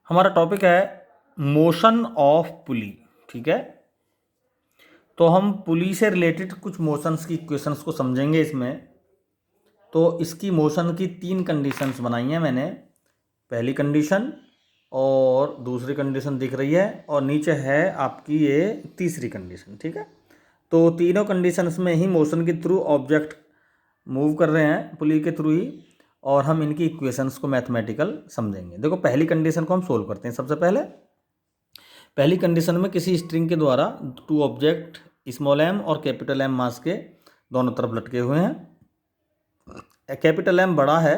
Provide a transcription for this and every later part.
हमारा टॉपिक है motion of pulley. ठीक है, तो हम पुली से रिलेटेड कुछ मोशंस की इक्वेशंस को समझेंगे इसमें। तो इसकी मोशन की 3 कंडीशंस बनाई हैं मैंने। पहली कंडीशन और दूसरी कंडीशन दिख रही है, और नीचे है आपकी ये तीसरी कंडीशन। ठीक है, तो तीनों कंडीशंस में ही मोशन के थ्रू ऑब्जेक्ट मूव कर रहे हैं पुली के थ्रू ही, और हम इनकी इक्वेशंस को मैथमेटिकल समझेंगे। देखो, पहली कंडीशन को हम सोल्व करते हैं। सबसे पहले पहली कंडीशन में किसी स्ट्रिंग के द्वारा 2 ऑब्जेक्ट स्मॉल एम और कैपिटल एम मास के दोनों तरफ लटके हुए हैं। कैपिटल एम बड़ा है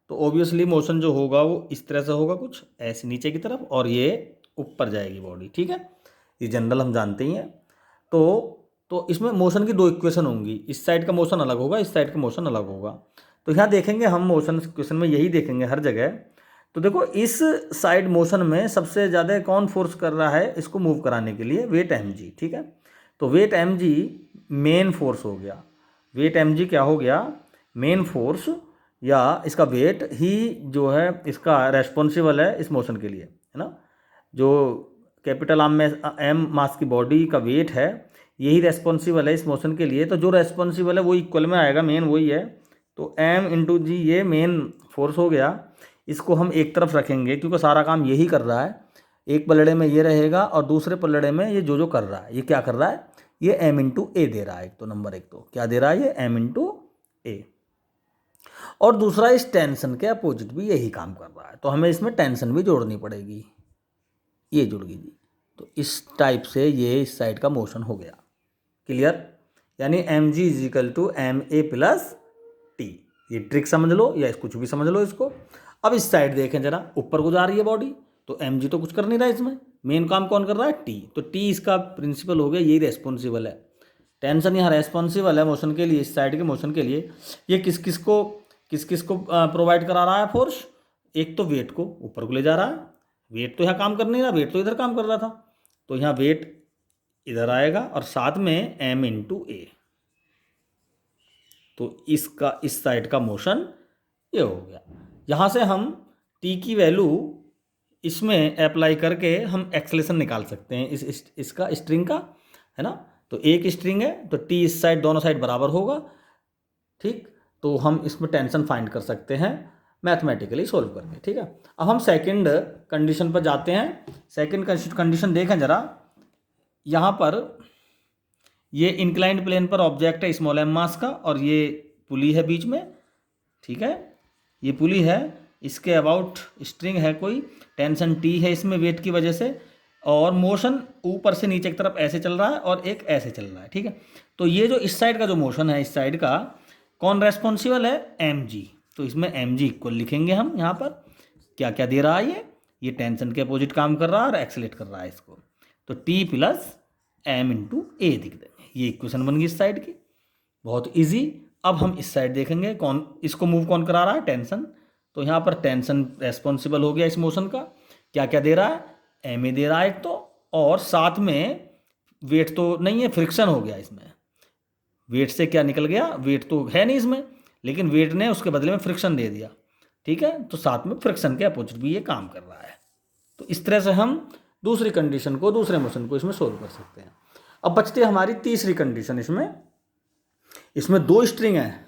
तो ऑब्वियसली मोशन जो होगा वो इस तरह से होगा, कुछ ऐसे नीचे की तरफ, और ये ऊपर जाएगी बॉडी। ठीक है, ये जनरल हम जानते ही हैं। तो इसमें मोशन की 2 इक्वेशन होंगी। इस साइड का मोशन अलग होगा, इस साइड का मोशन अलग होगा। तो यहाँ देखेंगे हम मोशन इक्वेशन में यही देखेंगे हर जगह। तो देखो, इस साइड मोशन में सबसे ज़्यादा कौन फोर्स कर रहा है इसको मूव कराने के लिए? Weight M G. ठीक है, तो weight M G main force हो गया। वेट एम जी क्या हो गया? मेन फोर्स, या इसका वेट ही जो है इसका रेस्पॉन्सिबल है इस मोशन के लिए, है ना। जो कैपिटल एम मास की बॉडी का वेट है, यही रेस्पॉन्सिबल है इस मोशन के लिए। तो जो रेस्पॉन्सिबल है वो इक्वल में आएगा, मेन वही है। तो एम इंटू जी ये मेन फोर्स हो गया। इसको हम एक तरफ रखेंगे क्योंकि सारा काम यही कर रहा है। एक पलड़े में ये रहेगा और दूसरे पलड़े में ये जो कर रहा है, ये क्या कर रहा है? ये एम इंटू ए दे रहा है। एक तो नंबर एक तो क्या दे रहा है? ये एम इंटू ए। और दूसरा, इस टेंशन के अपोजिट भी यही काम कर रहा है, तो हमें इसमें टेंशन भी जोड़नी पड़ेगी। ये जुड़ गई जी। तो इस टाइप से ये इस साइड का मोशन हो गया। क्लियर? यानी M G is equal to M A plus T. ये ट्रिक समझ लो या कुछ भी समझ लो इसको। अब इस साइड देखें जरा, ऊपर को जा रही है बॉडी, तो एम जी तो कुछ कर नहीं रहा है इसमें। मेन काम कौन कर रहा है? टी। तो टी इसका प्रिंसिपल हो गया, यही रेस्पॉन्सिबल है। टेंशन यहाँ रेस्पॉन्सिबल है मोशन के लिए, इस साइड के मोशन के लिए। ये किस किस को प्रोवाइड करा रहा है फोर्स? एक तो वेट को ऊपर को ले जा रहा है। वेट तो यहाँ काम कर नहीं रहा, वेट तो इधर काम कर रहा था। तो यहाँ वेट इधर आएगा और साथ में एम इंटू ए। तो इसका इस साइड का मोशन ये हो गया। यहाँ से हम टी की वैल्यू इसमें अप्लाई करके हम एक्सेलेरेशन निकाल सकते हैं इसका स्ट्रिंग का, है ना। तो एक स्ट्रिंग है तो टी इस साइड दोनों साइड बराबर होगा। ठीक, तो हम इसमें टेंशन फाइंड कर सकते हैं मैथमेटिकली सोल्व करके। ठीक है, अब हम सेकंड कंडीशन पर जाते हैं। सेकंड कंडीशन देखें जरा। यहाँ पर ये इंक्लाइंड प्लेन पर ऑब्जेक्ट है स्मॉल एम मास का, और ये पुली है बीच में। ठीक है, ये पुली है, इसके अबाउट स्ट्रिंग है कोई, टेंशन टी है इसमें वेट की वजह से, और मोशन ऊपर से नीचे की तरफ ऐसे चल रहा है और एक ऐसे चल रहा है। ठीक है, तो ये जो इस साइड का जो मोशन है, इस साइड का कौन रेस्पॉन्सिबल है? M G. तो इसमें एम जी इक्वल लिखेंगे हम। यहाँ पर क्या क्या दे रहा है? ये टेंशन के अपोजिट काम कर रहा है और एक्सेलेट कर रहा है इसको। तो टी प्लस एम इंटू ए दिख देंगे। ये इक्वेशन बन गई इस साइड की, बहुत इजी। अब हम इस साइड देखेंगे, कौन इसको मूव कौन करा रहा है? टेंशन। तो यहाँ पर टेंशन रेस्पॉन्सिबल हो गया इस मोशन का। क्या क्या दे रहा है? एम ए दे रहा है एक तो, और साथ में वेट तो नहीं है, फ्रिक्शन हो गया इसमें। वेट से क्या निकल गया? वेट तो है नहीं इसमें, लेकिन वेट ने उसके बदले में फ्रिक्शन दे दिया। ठीक है, तो साथ में फ्रिक्शन के अपोजिट भी ये काम कर रहा है। तो इस तरह से हम दूसरी कंडीशन को, दूसरे मोशन को इसमें सोल्व कर सकते हैं। अब बचती है हमारी तीसरी कंडीशन। इसमें 2 स्ट्रिंग हैं,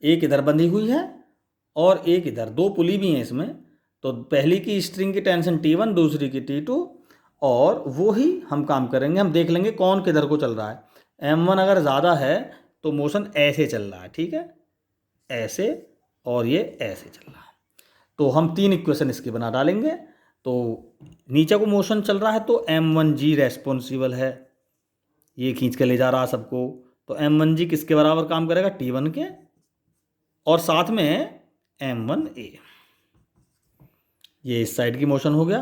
एक इधर बंधी हुई है और एक इधर, 2 पुली भी हैं इसमें। तो पहली की स्ट्रिंग की टेंशन T1, दूसरी की T2, और वो ही हम काम करेंगे। हम देख लेंगे कौन किधर को चल रहा है। M1 अगर ज़्यादा है तो मोशन ऐसे चल रहा है, ठीक है, ऐसे, और ये ऐसे चल रहा है। तो हम 3 इक्वेशन इसकी बना डालेंगे। तो नीचे को मोशन चल रहा है तो M1G रेस्पॉन्सिबल है, ये खींच के ले जा रहा है सबको। तो M1G किसके बराबर काम करेगा? T1 के, और साथ में M1A। ये इस साइड की मोशन हो गया।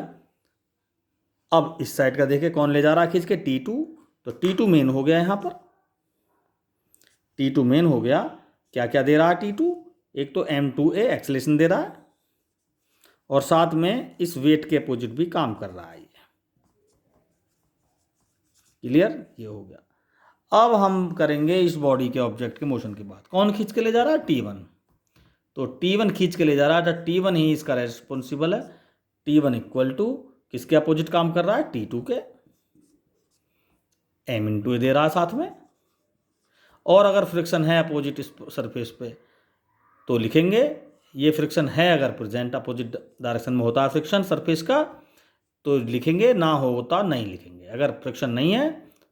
अब इस साइड का देखिए कौन ले जा रहा है खींच के? T2। तो T2 मेन हो गया यहाँ पर, T2 मेन हो गया। क्या क्या दे रहा है T2? एक तो M2A एक्सेलेरेशन दे रहा है, और साथ में इस वेट के अपोजिट भी काम कर रहा है। क्लियर? ये हो गया। अब हम करेंगे इस बॉडी के ऑब्जेक्ट के मोशन की बात। कौन खींच के ले जा रहा है? T1। तो T1 खींच के ले जा रहा है, तो T1 ही इसका रेस्पॉन्सिबल है। T1 इक्वल टू किसके अपोजिट काम कर रहा है, T2 के, m इंटू दे रहा है साथ में। और अगर फ्रिक्शन है अपोजिट सरफेस पे तो लिखेंगे, ये फ्रिक्शन है अगर प्रेजेंट अपोजिट डायरेक्शन में होता है फ्रिक्शन सरफेस का तो लिखेंगे, ना होता नहीं लिखेंगे। अगर फ्रिक्शन नहीं है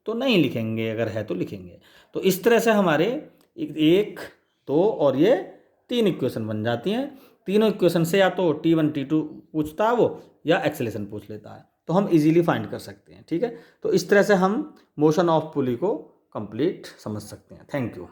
तो नहीं लिखेंगे, अगर है तो लिखेंगे। तो इस तरह से हमारे 1, 2 और ये 3 इक्वेशन बन जाती हैं। तीनों इक्वेशन से या तो T1 T2 पूछता है वो, या एक्सेलेरेशन पूछ लेता है, तो हम इजीली फाइंड कर सकते हैं। ठीक है, तो इस तरह से हम मोशन ऑफ पुली को कंप्लीट समझ सकते हैं। Thank you.